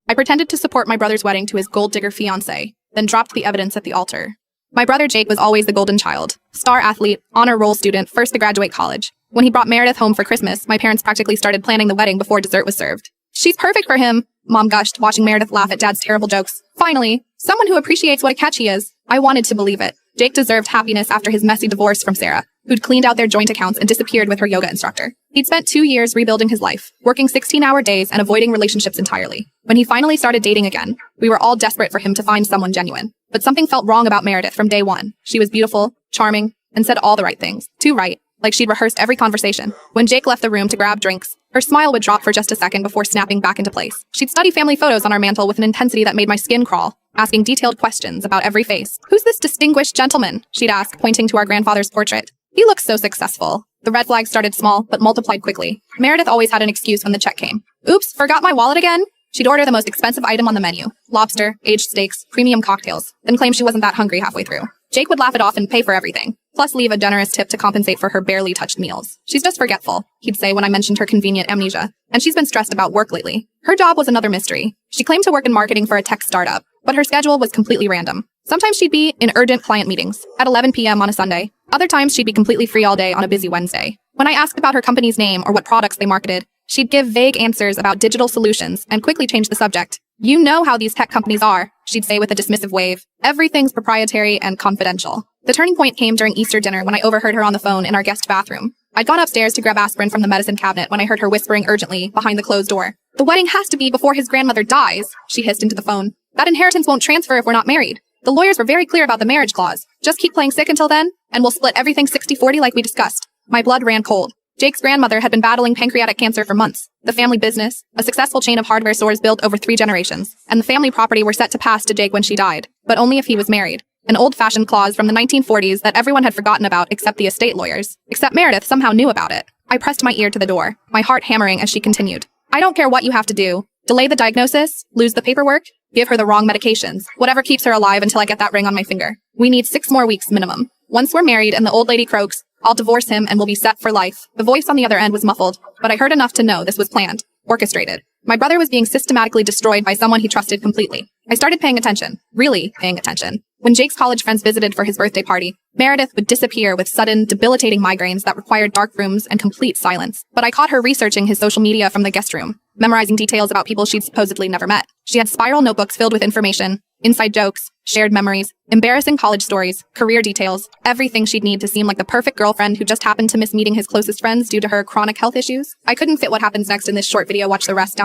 I pretended to support my brother's wedding to his gold digger fiancée, then dropped the evidence at the altar. My brother Jake was always the golden child. Star athlete, honor roll student, first to graduate college. When he brought Meredith home for Christmas, my parents practically started planning the wedding before dessert was served. "She's perfect for him," Mom gushed, watching Meredith laugh at Dad's terrible jokes. "Finally, someone who appreciates what a catch he is." I wanted to believe it. Jake deserved happiness after his messy divorce from Sarah, who'd cleaned out their joint accounts and disappeared with her yoga instructor. He'd spent 2 years rebuilding his life, working 16-hour days and avoiding relationships entirely. When he finally started dating again, we were all desperate for him to find someone genuine. But something felt wrong about Meredith from day one. She was beautiful, charming, and said all the right things. Too right, like she'd rehearsed every conversation. When Jake left the room to grab drinks, her smile would drop for just a second before snapping back into place. She'd study family photos on our mantle with an intensity that made my skin crawl, asking detailed questions about every face. "Who's this distinguished gentleman?" she'd ask, pointing to our grandfather's portrait. "He looks so successful." The red flags started small, but multiplied quickly. Meredith always had an excuse when the check came. "Oops, forgot my wallet again?" She'd order the most expensive item on the menu: lobster, aged steaks, premium cocktails, then claim she wasn't that hungry halfway through. Jake would laugh it off and pay for everything, plus leave a generous tip to compensate for her barely touched meals. "She's just forgetful," he'd say when I mentioned her convenient amnesia, "and she's been stressed about work lately." Her job was another mystery. She claimed to work in marketing for a tech startup, but her schedule was completely random. Sometimes she'd be in urgent client meetings at 11 p.m. on a Sunday. Other times she'd be completely free all day on a busy Wednesday. When I asked about her company's name or what products they marketed, she'd give vague answers about digital solutions and quickly change the subject. "You know how these tech companies are," she'd say with a dismissive wave. "Everything's proprietary and confidential." The turning point came during Easter dinner when I overheard her on the phone in our guest bathroom. I'd gone upstairs to grab aspirin from the medicine cabinet when I heard her whispering urgently behind the closed door. "The wedding has to be before his grandmother dies," she hissed into the phone. "That inheritance won't transfer if we're not married. The lawyers were very clear about the marriage clause. Just keep playing sick until then, and we'll split everything 60-40 like we discussed." My blood ran cold. Jake's grandmother had been battling pancreatic cancer for months. The family business, a successful chain of hardware stores built over 3 generations, and the family property were set to pass to Jake when she died, but only if he was married. An old-fashioned clause from the 1940s that everyone had forgotten about except the estate lawyers. Except Meredith somehow knew about it. I pressed my ear to the door, my heart hammering as she continued. "I don't care what you have to do. Delay the diagnosis, lose the paperwork, give her the wrong medications, whatever keeps her alive until I get that ring on my finger. We need 6 more weeks minimum. Once we're married and the old lady croaks, I'll divorce him and we'll be set for life." The voice on the other end was muffled, but I heard enough to know this was planned, orchestrated. My brother was being systematically destroyed by someone he trusted completely. I started paying attention, really paying attention. When Jake's college friends visited for his birthday party, Meredith would disappear with sudden, debilitating migraines that required dark rooms and complete silence. But I caught her researching his social media from the guest room, memorizing details about people she'd supposedly never met. She had spiral notebooks filled with information, inside jokes, shared memories, embarrassing college stories, career details, everything she'd need to seem like the perfect girlfriend who just happened to miss meeting his closest friends due to her chronic health issues. I couldn't fit what happens next in this short video. Watch the rest down